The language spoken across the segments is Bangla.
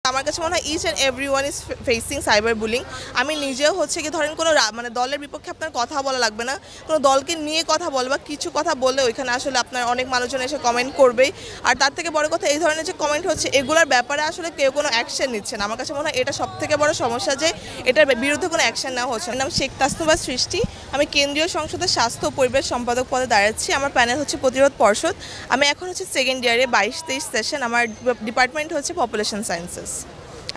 আমার কাছে মনে হয় each and everyone is facing cyber bullying. আমি নিজেও হচ্ছে কি ধরেন কোনো দলের বিপক্ষে আপনার কথা বলা লাগবে না, কোনো দলকে নিয়ে কথা বলে বা কিছু কথা বললে ওইখানে আসলে আপনার অনেক মানুষজন এসে কমেন্ট করবেই। আর তার থেকে বড় কথা এই ধরনের যে কমেন্ট হচ্ছে এগুলোর ব্যাপারে আসলে কেউ কোনো অ্যাকশন নিচ্ছে না। আমার কাছে মনে হয় এটা সবথেকে বড় সমস্যা যে এটার বিরুদ্ধে কোনো অ্যাকশন নেওয়া হচ্ছে না। নাম শেখ তাসনুবা সৃষ্টি, আমি কেন্দ্রীয় সংসদের স্বাস্থ্য ও পরিবেশ সম্পাদক পদে দাঁড়াচ্ছি। আমার প্যানেল হচ্ছে প্রতিরোধ পর্ষদ। আমি এখন হচ্ছে সেকেন্ড ইয়ারে 22-23 সেশন। আমার ডিপার্টমেন্ট হচ্ছে পপুলেশন সায়েন্সেস।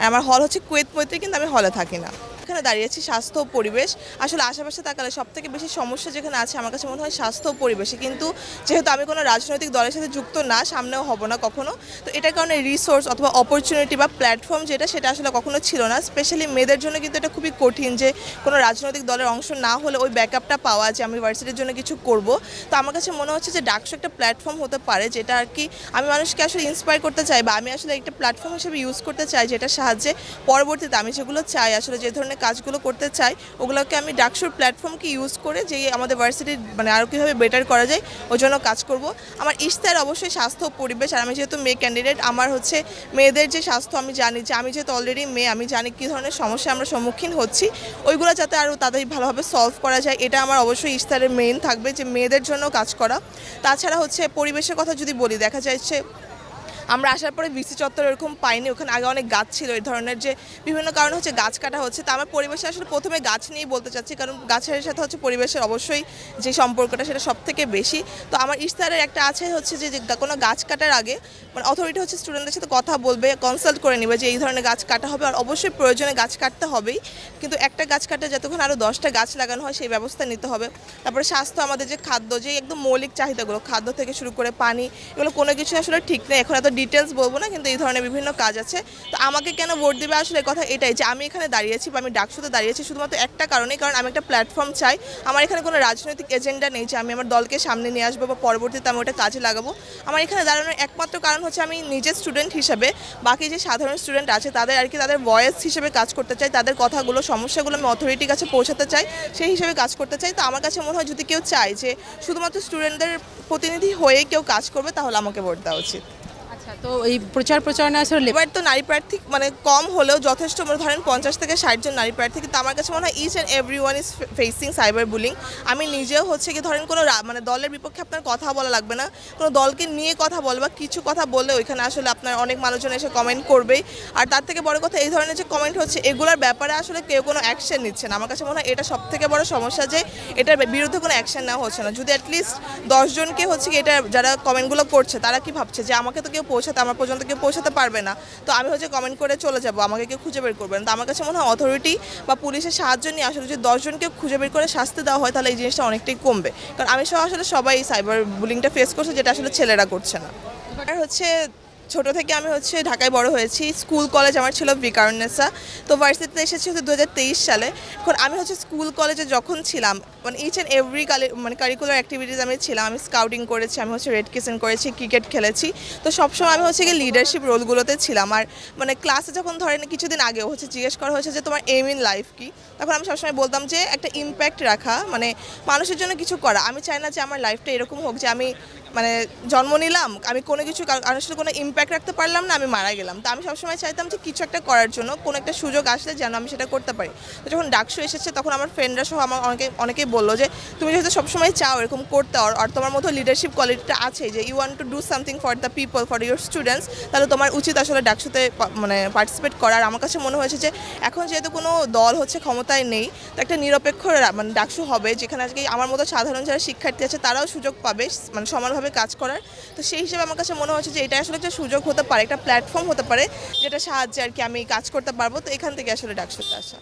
আমার হল হচ্ছে কুয়েত মৈত্রী, কিন্তু আমি হলে থাকি না। এখানে দাঁড়িয়েছি স্বাস্থ্য ও পরিবেশ। আসলে আশেপাশে তাকালে সবথেকে বেশি সমস্যা যেখানে আছে আমার কাছে মনে হয় স্বাস্থ্য ও পরিবেশে। কিন্তু যেহেতু আমি কোনো রাজনৈতিক দলের সাথে যুক্ত না, সামনেও হব না কখনো, তো এটার কারণে রিসোর্স অথবা অপরচুনিটি বা প্ল্যাটফর্ম সেটা আসলে কখনো ছিল না। স্পেশালি মেয়েদের জন্য কিন্তু এটা খুবই কঠিন যে কোনো রাজনৈতিক দলের অংশ না হলে ওই ব্যাকআপটা পাওয়া যে আমি ভার্সিটির জন্য কিছু করব। তো আমার কাছে মনে হচ্ছে যে ডাকসু একটা প্ল্যাটফর্ম হতে পারে যেটা আর কি আমি মানুষকে আসলে ইন্সপায়ার করতে চাই, বা আমি আসলে একটা প্ল্যাটফর্ম হিসেবে ইউজ করতে চাই, যেটার সাহায্যে পরবর্তীতে আমি যেগুলো চাই আসলে যে ধরনের কাজগুলো করতে চাই ওগুলোকে আমি ডাকসুর প্ল্যাটফর্মকে ইউজ করে যে আমাদের ভার্সিটির আরও কীভাবে বেটার করা যায় ওই জন্য কাজ করব। আমার ইশতেহার অবশ্যই স্বাস্থ্য ও পরিবেশ। আর আমি যেহেতু মেয়ে ক্যান্ডিডেট, আমার হচ্ছে মেয়েদের যে স্বাস্থ্য আমি জানি যে আমি যেহেতু অলরেডি মেয়ে, আমি জানি কী ধরনের সমস্যা আমরা সম্মুখীন হচ্ছি, ওইগুলো যাতে আরও তাড়াতাড়ি ভালোভাবে সলভ করা যায়, এটা আমার অবশ্যই ইশতেহারের মেইন থাকবে যে মেয়েদের জন্য কাজ করা। তাছাড়া হচ্ছে পরিবেশের কথা যদি বলি, দেখা যাচ্ছে আমরা আসার পরে ভিসি চত্বর এরকম পাইনি, ওখানে আগে অনেক গাছ ছিল। এই ধরনের যে বিভিন্ন কারণে হচ্ছে গাছ কাটা হচ্ছে। তো আমার পরিবেশে আসলে প্রথমে গাছ নিয়েই বলতে চাচ্ছি, কারণ গাছের সাথে হচ্ছে পরিবেশের অবশ্যই যে সম্পর্কটা সেটা সবথেকে বেশি। তো আমার ইশতেহারের একটা আছে হচ্ছে যে কোনো গাছ কাটার আগে অথরিটি হচ্ছে স্টুডেন্টদের সাথে কথা বলবে, কনসাল্ট করে নেবে যে এই ধরনের গাছ কাটা হবে, আর অবশ্যই প্রয়োজনে গাছ কাটতে হবেই, কিন্তু একটা গাছ কাটতে যতক্ষণ আরও 10টা গাছ লাগানো হয় সেই ব্যবস্থা নিতে হবে। তারপরে স্বাস্থ্য, আমাদের যে খাদ্য, যে একদম মৌলিক চাহিদাগুলো, খাদ্য থেকে শুরু করে পানি, এগুলো কোনো কিছু আসলে ঠিক নেই। এখন এত ডিটেলস বলবো না, কিন্তু এই ধরনের বিভিন্ন কাজ আছে। তো আমাকে কেন ভোট দেবে আসলে কথা এটাই যে আমি এখানে দাঁড়িয়েছি বা আমি ডাকসুতে দাঁড়িয়েছি শুধুমাত্র একটা কারণেই, কারণ আমি একটা প্ল্যাটফর্ম চাই। আমার এখানে কোনো রাজনৈতিক এজেন্ডা নেই যে আমি আমার দলকে সামনে নিয়ে আসবো বা পরবর্তীতে আমি ওটা কাজে লাগাবো। আমার এখানে দাঁড়ানোর একমাত্র কারণ হচ্ছে আমি নিজের স্টুডেন্ট হিসেবে বাকি যে সাধারণ স্টুডেন্ট আছে তাদের আর কি তাদের ভয়েস হিসেবে কাজ করতে চাই, তাদের কথাগুলো, সমস্যাগুলো আমি অথরিটির কাছে পৌঁছাতে চাই, সেই হিসেবে কাজ করতে চাই। তো আমার কাছে মনে হয় যদি কেউ চায় যে শুধুমাত্র স্টুডেন্টদের প্রতিনিধি হয়ে কেউ কাজ করবে, তাহলে আমাকে ভোট দেওয়া উচিত। আচ্ছা, তো এই প্রচারণা আসলে এবার তো নারী প্রার্থী কম হলেও যথেষ্ট, ধরেন 50 থেকে 60 জন নারী প্রার্থী, কিন্তু আমার কাছে মনে হয় each and everyone is facing cyber bullying. আমি নিজেও হচ্ছে কি ধরেন কোনো দলের বিপক্ষে আপনার কথা বলা লাগবে না, কোনো দলকে নিয়ে কথা বলে বা কিছু কথা বললে ওইখানে আসলে আপনার অনেক মানুষজন এসে কমেন্ট করবেই। আর তার থেকে বড় কথা এই ধরনের যে কমেন্ট হচ্ছে এগুলোর ব্যাপারে আসলে কেউ কোনো অ্যাকশন নিচ্ছে না। আমার কাছে মনে হয় এটা সবথেকে বড় সমস্যা যে এটার বিরুদ্ধে কোনো অ্যাকশন নেওয়া হচ্ছে না। যদি অ্যাটলিস্ট 10 জনকে হচ্ছে কি এটা যারা কমেন্টগুলো করছে তারা কি ভাবছে যে আমাকে তো কেউ পৌঁছাতে, আমার পর্যন্ত কেউ পৌঁছাতে পারবে না, তো আমি হচ্ছে কমেন্ট করে চলে যাব, আমাকে কেউ খুঁজে বের করবে না। তো আমার কাছে মনে হয় অথরিটি বা পুলিশের সাহায্য নিয়ে আসলে যদি 10 জনকে খুঁজে বের করে শাস্তি দেওয়া হয় তাহলে এই জিনিসটা অনেকটাই কমবে। কারণ আমি সহ আসলে সবাই সাইবার বুলিংটা ফেস করছে, যেটা আসলে ছেলেরা করছে না। আর হচ্ছে ছোট থেকে আমি হচ্ছে ঢাকায় বড় হয়েছি। স্কুল কলেজ আমার ছিল ভিকারুন্নেসা। তো ভার্সিটিতে এসেছি হচ্ছে 2023 সালে। এখন আমি হচ্ছে স্কুল কলেজে যখন ছিলাম each and every curricular activities আমি ছিলাম। আমি স্কাউটিং করেছি, আমি হচ্ছে রেড ক্রিসেন্ট করেছি, ক্রিকেট খেলেছি। তো সবসময় আমি হচ্ছে গিয়ে লিডারশিপ রোলগুলোতে ছিলাম। আর ক্লাসে যখন ধরেন কিছুদিন আগেও হচ্ছে জিজ্ঞেস করা হয়েছে যে তোমার এম ইন লাইফ কি, তখন আমি সবসময় বলতাম যে একটা ইম্প্যাক্ট রাখা, মানুষের জন্য কিছু করা। আমি চাই না যে আমার লাইফটা এরকম হোক যে আমি জন্ম নিলাম, আমি কোনো কিছু আসলে কোনো ইম্প্যাক্ট রাখতে পারলাম না, আমি মারা গেলাম। তো আমি সবসময় চাইতাম যে কিছু একটা করার জন্য কোনো একটা সুযোগ আসলে যেন আমি সেটা করতে পারি। তো যখন ডাকসু এসেছে তখন আমার ফ্রেন্ডরা সহ আমার অনেকেই বললো যে তুমি যেহেতু সবসময় চাও এরকম করতে, আর তোমার মতো লিডারশিপ কোয়ালিটিটা আছে যে you want to do something for the people, for your students, তাহলে তোমার উচিত আসলে ডাকসুতে পার্টিসিপেট করার। আমার কাছে মনে হয়েছে যে এখন যেহেতু কোনো দল হচ্ছে ক্ষমতায় নেই, তো একটা নিরপেক্ষ ডাকসু হবে যেখানে আজকে আমার মতো সাধারণ যারা শিক্ষার্থী আছে তারাও সুযোগ পাবে সমানভাবে কাজ করার। তো সেই হিসেবে আমার কাছে মনে হচ্ছে যে এটা আসলে একটা সুযোগ হতে পারে, একটা প্ল্যাটফর্ম হতে পারে যেটা সাহায্যে আর কি আমি কাজ করতে পারবো। তো এখান থেকে আসলে ডাকসুতে আসা।